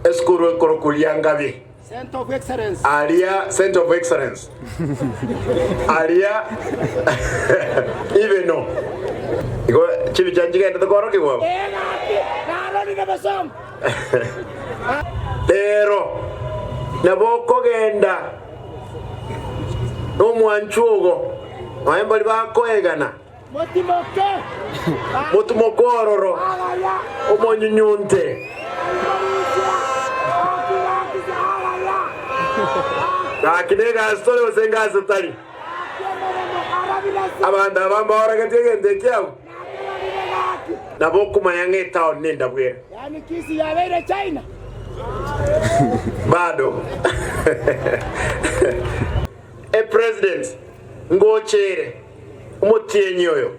Eskuru Korokuliangavi. Center of Excellence. Aria Center of Excellence. Aria even no. Iko chibi janjiga ndo koroki wo. Nalo ni basong. Pero naboko genda. No mwanchugo. Mayembali bakoegana. Motumokororo. Omonyunyunte. Akinega story osenga sotari. Abanda bamba oragatege kyao. Naboko mayange town nenda bwera. Yani Kisii ya China. Bado. A president ngochere umutienyi oyo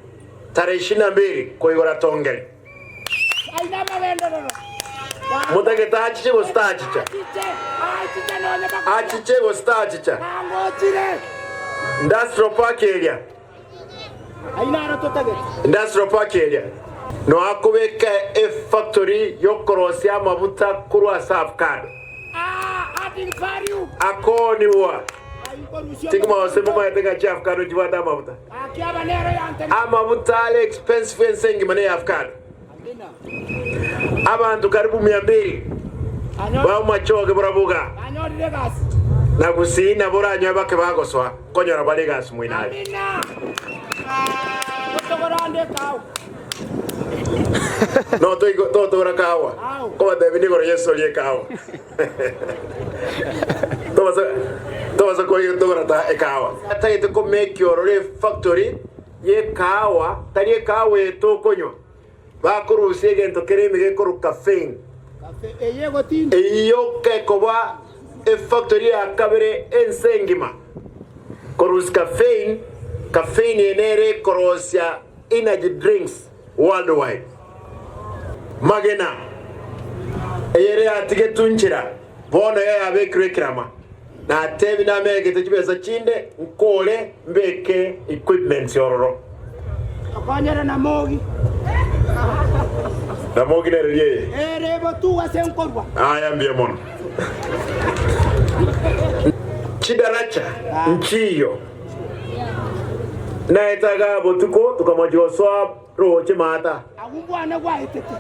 tarehe 22 koigora tongere. Aina mabendo no. Mutageta achiche go stachicha. Achiche go stachicha. Ngochire. Industrial park area. Aina arototageta. Industrial park area. No akubeka a factory yokorosia amabuta kurwa safcard. Adding value. Akoni wa. Tigma osemo mayateka chef kado jiwada amabuta. Akiaba nero yante. Amabuta ale expensive sengi mane afcard. Abantu karibu 200 ba machoge burabuga na gusina buranya bake bagoswa konyora balegas mwinali no to rakawa ko David ngoro Yesu ye kawa to ko yo rata e kawa ataite ko make your factory ye kawa tari kawa to konyo bakuru segento kereme ke koru caffeine eyego tin eyo ke koba e factory akabere ensengima korus caffeine enere korosia energy drinks worldwide magena eyere atige tunchira bona ya abekrama na tebi na mege tujibeza chinde nkole mbeke equipment yororo akanyara na mogi na mogi na riye rebo tu asenkorwa aya mon chidaracha nchiyo na etaga botuko tukamajoswa roho chimata agubwana gwa itete